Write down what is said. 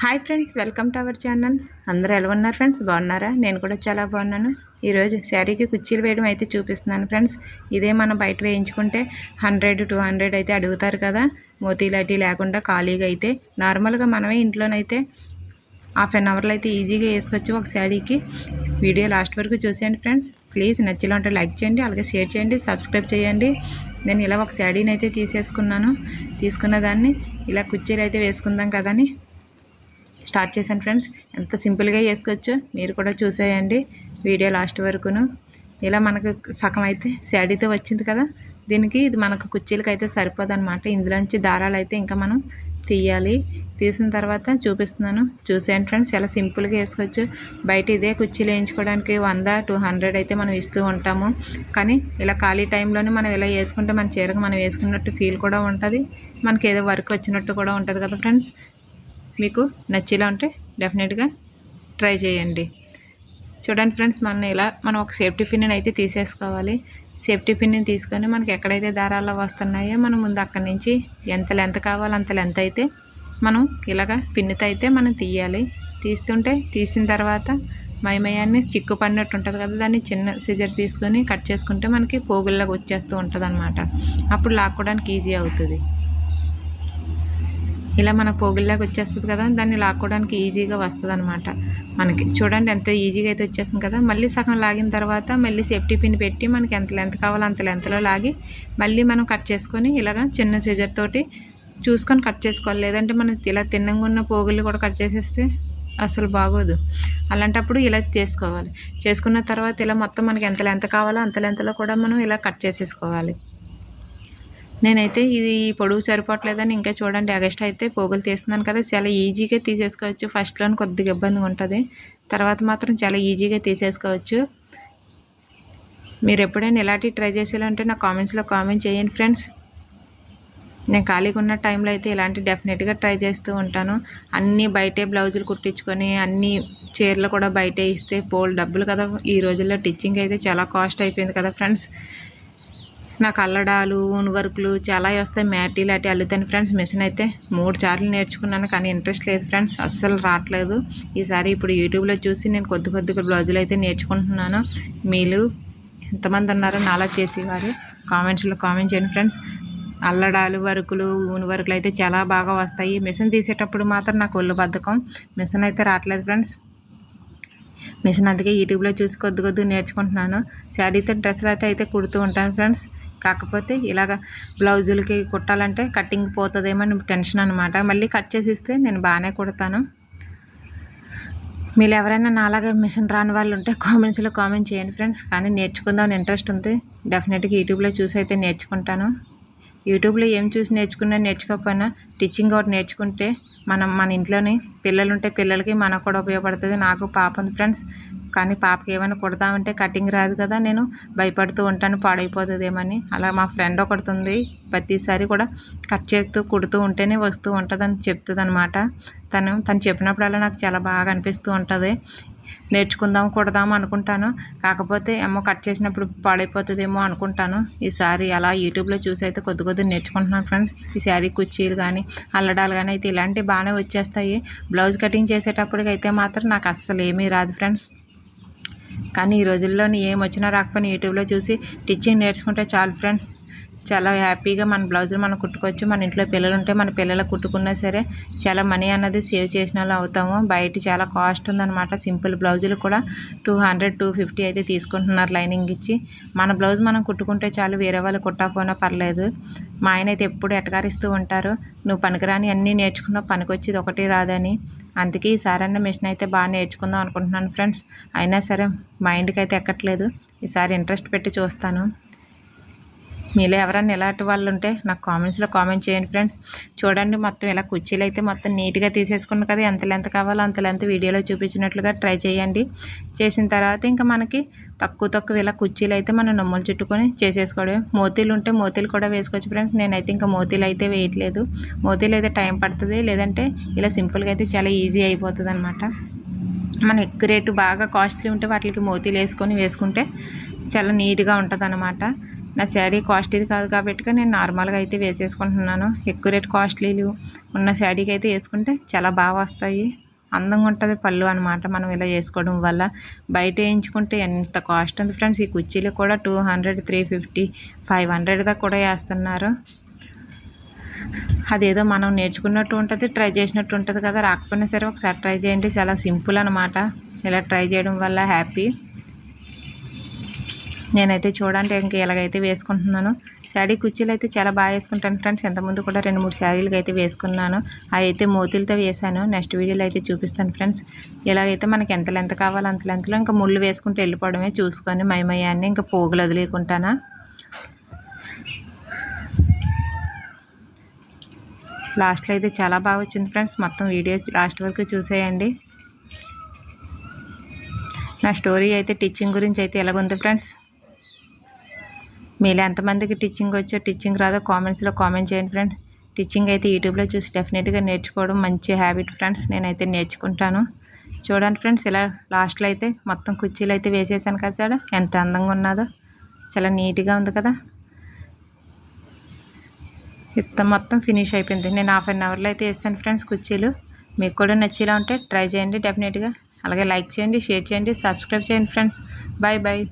Hi friends, welcome to our channel. అందరూ ఎలా ఉన్నారు ఫ్రెండ్స్? బాగున్నారా? నేను కూడా చాలా బాగున్నాను. ఈరోజు శారీకి కుర్చీలు వేయడం అయితే చూపిస్తున్నాను ఫ్రెండ్స్. ఇదే మనం బయట వేయించుకుంటే 100-200 అయితే అడుగుతారు కదా. మోతీలు అటీ లేకుండా ఖాళీగా అయితే నార్మల్గా మనమే ఇంట్లోనైతే హాఫ్ అన్ అవర్లో అయితే ఈజీగా వేసుకోవచ్చు ఒక శారీకి. వీడియో లాస్ట్ వరకు చూసేయండి ఫ్రెండ్స్. ప్లీజ్ నచ్చిలా ఉంటే లైక్ చేయండి, అలాగే షేర్ చేయండి, సబ్స్క్రైబ్ చేయండి. నేను ఇలా ఒక శారీని అయితే తీసుకున్న దాన్ని ఇలా కుర్చీలు అయితే వేసుకుందాం కదని స్టార్ట్ చేశాను ఫ్రెండ్స్. ఎంత సింపుల్గా చేసుకోవచ్చు మీరు కూడా చూసేయండి వీడియో లాస్ట్ వరకును. ఇలా మనకు సగం అయితే శాడీతో వచ్చింది కదా, దీనికి ఇది మనకు కుర్చీలకి అయితే సరిపోదన్నమాట. ఇందులోంచి దారాలు అయితే ఇంకా మనం తీయాలి. తీసిన తర్వాత చూపిస్తున్నాను, చూసేయండి ఫ్రెండ్స్. ఎలా సింపుల్గా వేసుకోవచ్చు. బయట ఇదే కుర్చీలు వేయించుకోవడానికి 100-200 అయితే మనం ఇస్తూ ఉంటాము. కానీ ఇలా ఖాళీ టైంలోనే మనం ఇలా వేసుకుంటే మన చీరకు మనం వేసుకున్నట్టు ఫీల్ కూడా ఉంటుంది, మనకి ఏదో వర్క్ వచ్చినట్టు కూడా ఉంటుంది కదా ఫ్రెండ్స్. మీకు నచ్చేలా ఉంటే డెఫినెట్గా ట్రై చేయండి. చూడండి ఫ్రెండ్స్, మనం ఒక సేఫ్టీ పిన్ని అయితే తీసేసుకోవాలి. సేఫ్టీ పిన్ని తీసుకొని మనకి ఎక్కడైతే దారాలు వస్తున్నాయో మనం ముందు అక్కడి నుంచి ఎంత లెంత్ కావాలో అంత లెంత్ అయితే మనం ఇలాగా పిన్నితో అయితే మనం తీయాలి. తీసిన తర్వాత మయమయాన్ని చిక్కు పడినట్టు ఉంటుంది కదా, దాన్ని చిన్న సిజర్ తీసుకొని కట్ చేసుకుంటే మనకి పోగుల్లాగా వచ్చేస్తూ ఉంటుంది అన్నమాట. అప్పుడు లాక్కోవడానికి ఈజీ అవుతుంది. ఇలా మన పోగుల్లాగా వచ్చేస్తుంది కదా, దాన్ని లాక్కోవడానికి ఈజీగా వస్తుంది అనమాట మనకి. చూడండి ఎంత ఈజీగా అయితే వచ్చేస్తుంది కదా. మళ్ళీ సగం లాగిన తర్వాత మళ్ళీ సేఫ్టీ పిన్ పెట్టి మనకి ఎంత లెంత్ కావాలో అంత లెంత్లో లాగి మళ్ళీ మనం కట్ చేసుకొని ఇలాగ చిన్న సిజర్ తోటి చూసుకొని కట్ చేసుకోవాలి. లేదంటే మనం ఇలా తిన్నంగా ఉన్న పోగులు కూడా కట్ చేసేస్తే అసలు బాగోదు. అలాంటప్పుడు ఇలా చేసుకున్న తర్వాత ఇలా మొత్తం మనకి ఎంత లెంత్ కావాలో అంత లెంత్లో కూడా మనం ఇలా కట్ చేసేసుకోవాలి. నేనైతే ఇది పొడుగు సరిపోవట్లేదని ఇంకా చూడండి ఎగస్ట్రా అయితే పోగులు తీస్తున్నాను కదా. చాలా ఈజీగా తీసేసుకోవచ్చు. ఫస్ట్లోనే కొద్దిగా ఇబ్బందిగా ఉంటుంది, తర్వాత మాత్రం చాలా ఈజీగా తీసేసుకోవచ్చు. మీరు ఎప్పుడైనా ఇలాంటి ట్రై చేసేయాలంటే నా కామెంట్స్లో కామెంట్ చేయండి ఫ్రెండ్స్. నేను ఖాళీగా ఉన్న టైంలో అయితే ఇలాంటి డెఫినెట్గా ట్రై చేస్తూ ఉంటాను. అన్నీ బయటే బ్లౌజులు కుట్టించుకొని అన్ని చీరలు కూడా బయటే ఇస్తే డబ్బులు కదా. ఈ రోజుల్లో టిచ్చింగ్ అయితే చాలా కాస్ట్ అయిపోయింది కదా ఫ్రెండ్స్. నాకు అల్లడాలు ఊన్ వర్కులు చాలా వస్తాయి. మ్యాటీలు అటు అల్లుతాను ఫ్రెండ్స్. మిషన్ అయితే 3 సార్లు నేర్చుకున్నాను, కానీ ఇంట్రెస్ట్ లేదు ఫ్రెండ్స్, అస్సలు రావట్లేదు. ఈసారి ఇప్పుడు యూట్యూబ్లో చూసి నేను కొద్ది బ్లౌజులు అయితే నేర్చుకుంటున్నాను. మీరు ఎంతమంది ఉన్నారో నాలా చేసేవారు కామెంట్స్లో కామెంట్ చేయండి ఫ్రెండ్స్. అల్లడాలు వర్కులు ఊన్ వర్కులు అయితే చాలా బాగా వస్తాయి. మిషన్ తీసేటప్పుడు మాత్రం నాకు ఒళ్ళు బద్ధకం, మిషన్ అయితే రావట్లేదు ఫ్రెండ్స్. మిషన్ అందుకే యూట్యూబ్లో చూసి కొద్ది నేర్చుకుంటున్నాను. శారీతో డ్రెస్సులు అయితే కుడుతూ ఉంటాను ఫ్రెండ్స్. కాకపోతే ఇలాగ బ్లౌజులకి కుట్టాలంటే కట్టింగ్ పోతుందేమో అని టెన్షన్ అనమాట. మళ్ళీ కట్ చేసి ఇస్తే నేను బాగానే కుడతాను. మీరు ఎవరైనా నాలాగా మిషన్ రాని వాళ్ళు ఉంటే కామెంట్స్లో కామెంట్ చేయండి ఫ్రెండ్స్. కానీ నేర్చుకుందామని ఇంట్రెస్ట్ ఉంది, డెఫినెట్గా యూట్యూబ్లో చూసి అయితే నేర్చుకుంటాను. యూట్యూబ్లో ఏం చూసి నేర్చుకోకపోయినా టీచింగ్ ఒకటి నేర్చుకుంటే మన ఇంట్లోని పిల్లలుంటే పిల్లలకి మనకు కూడా ఉపయోగపడుతుంది. నాకు పాప ఉంది ఫ్రెండ్స్, కానీ పాపకి ఏమైనా కుడతామంటే కటింగ్ రాదు కదా, నేను భయపడుతూ ఉంటాను పాడైపోతుందేమని. అలా మా ఫ్రెండ్ ఒకటి ఉంది, ప్రతిసారి కూడా కట్ చేస్తూ కుడుతూ ఉంటేనే వస్తూ ఉంటుందని చెప్తుంది అనమాట. తను చెప్పినప్పుడల్లా నాకు చాలా బాగా అనిపిస్తూ ఉంటుంది. నేర్చుకుందాం కుడదాం అనుకుంటాను, కాకపోతే ఏమో కట్ చేసినప్పుడు పాడైపోతుందేమో అనుకుంటాను. ఈసారి అలా యూట్యూబ్లో చూసి అయితే కొద్ది నేర్చుకుంటున్నాను ఫ్రెండ్స్. ఈ శారీ కుర్చీలు కానీ అల్లడాలు కానీ అయితే ఇలాంటివి బాగానే వచ్చేస్తాయి. బ్లౌజ్ కటింగ్ చేసేటప్పటికైతే మాత్రం నాకు అస్సలు ఏమీ రాదు ఫ్రెండ్స్. కానీ ఈ రోజుల్లోని ఏం వచ్చినా రాకపోయినా యూట్యూబ్లో చూసి టీచింగ్ నేర్చుకుంటే చాలు ఫ్రెండ్స్. చాలా హ్యాపీగా మన బ్లౌజులు మనం కుట్టుకోవచ్చు. మన ఇంట్లో పిల్లలు ఉంటే మన పిల్లలకు కుట్టుకున్నా సరే చాలా మనీ అన్నది సేవ్ చేసిన వాళ్ళు అవుతాము. బయట చాలా కాస్ట్ ఉందన్నమాట. సింపుల్ బ్లౌజులు కూడా 200-250 అయితే తీసుకుంటున్నారు లైనింగ్ ఇచ్చి. మన బ్లౌజ్ మనం కుట్టుకుంటే చాలు, వేరే వాళ్ళు కుట్టకపోయినా పర్లేదు. మా ఆయన అయితే ఎప్పుడు ఎటకారిస్తూ ఉంటారు, నువ్వు పనికిరాని అన్నీ నేర్చుకున్నావు, పనికొచ్చేది ఒకటి రాదని. అందుకే ఈసారి మిషన్ అయితే బాగా నేర్చుకుందాం అనుకుంటున్నాను ఫ్రెండ్స్. అయినా సరే మైండ్కి అయితే ఎక్కట్లేదు. ఈసారి ఇంట్రెస్ట్ పెట్టి చూస్తాను. మీలో ఎవరైనా ఇలాంటి వాళ్ళు ఉంటే నాకు కామెంట్స్లో కామెంట్ చేయండి ఫ్రెండ్స్. చూడండి, మొత్తం ఇలా కుర్చీలు అయితే మొత్తం నీట్గా తీసేసుకున్నాను కదా. ఎంత లెంత్ కావాలో అంత లెంత్ వీడియోలో చూపించినట్లుగా ట్రై చేయండి. చేసిన తర్వాత ఇంకా మనకి తక్కువ ఇలా కుర్చీలు అయితే మనం నొమ్ములు చుట్టుకొని చేసేసుకోవడం. మోతీలు ఉంటే మోతీలు కూడా వేసుకోవచ్చు ఫ్రెండ్స్. నేనైతే ఇంకా మోతీలు అయితే వేయట్లేదు. మోతీలు అయితే టైం పడుతుంది, లేదంటే ఇలా సింపుల్గా అయితే చాలా ఈజీ అయిపోతుంది అనమాట. మనం ఎక్కువ రేటు బాగా కాస్ట్లీ ఉంటే వాటికి మోతీలు వేసుకుంటే చాలా నీట్గా ఉంటుంది అనమాట. నా శారీ కాస్ట్లీది కాదు కాబట్టి నేను నార్మల్గా అయితే వేసేసుకుంటున్నాను. ఎక్కువ రేట్ కాస్ట్లీలు ఉన్న శారీకి అయితే వేసుకుంటే చాలా బాగా వస్తాయి, అందంగా ఉంటుంది పళ్ళు అనమాట. మనం ఇలా వేసుకోవడం వల్ల బయట వేయించుకుంటే ఎంత కాస్ట్ ఉంది ఫ్రెండ్స్. ఈ కుర్చీలు కూడా 200, 350, 500 దాకా కూడా వేస్తున్నారు. అదేదో మనం నేర్చుకున్నట్టు ఉంటుంది, ట్రై చేసినట్టు ఉంటుంది కదా. రాకపోయినా సరే ఒకసారి ట్రై చేయండి, చాలా సింపుల్ అనమాట. ఇలా ట్రై చేయడం వల్ల హ్యాపీ. నేనైతే చూడండి ఇంక ఇలాగైతే వేసుకుంటున్నాను. శారీ కుర్చీలు అయితే చాలా బాగా వేసుకుంటాను ఫ్రెండ్స్. ఇంతకుముందు కూడా 2-3 శారీలకి అయితే వేసుకున్నాను. అవి అయితే మోతీలతో వేసాను. నెక్స్ట్ వీడియోలో అయితే చూపిస్తాను ఫ్రెండ్స్. ఇలాగైతే మనకి ఎంత లెంత్ కావాలో అంత లెంత్లో ఇంకా ముళ్ళు వేసుకుంటూ వెళ్ళిపోవడమే. చూసుకొని మయమయ్యాన్ని ఇంకా పోగులు వదిలేకుంటాను. లాస్ట్లో అయితే చాలా బాగా వచ్చింది ఫ్రెండ్స్. మొత్తం వీడియో లాస్ట్ వరకు చూసేయండి. నా స్టోరీ అయితే టీచింగ్ గురించి అయితే ఎలాగుంది ఫ్రెండ్స్. మీలో ఎంతమందికి టీచింగ్ వచ్చో టీచింగ్ రాదో కామెంట్స్లో కామెంట్ చేయండి ఫ్రెండ్స్. టీచింగ్ అయితే యూట్యూబ్లో చూసి డెఫినెట్గా నేర్చుకోవడం మంచి హ్యాబిట్ ఫ్రెండ్స్. నేనైతే నేర్చుకుంటాను. చూడండి ఫ్రెండ్స్, ఇలా లాస్ట్లో అయితే మొత్తం కుర్చీలు అయితే వేసేసాను కదా, చూడ ఎంత అందంగా ఉన్నదో, చాలా నీట్గా ఉంది కదా. మొత్తం ఫినిష్ అయిపోయింది. నేను 1/2 అవర్లో అయితే వేసాను ఫ్రెండ్స్ కుర్చీలు. మీకు కూడా నచ్చేలా ఉంటే ట్రై చేయండి డెఫినెట్గా. అలాగే లైక్ చేయండి, షేర్ చేయండి, సబ్స్క్రైబ్ చేయండి ఫ్రెండ్స్. Bye bye.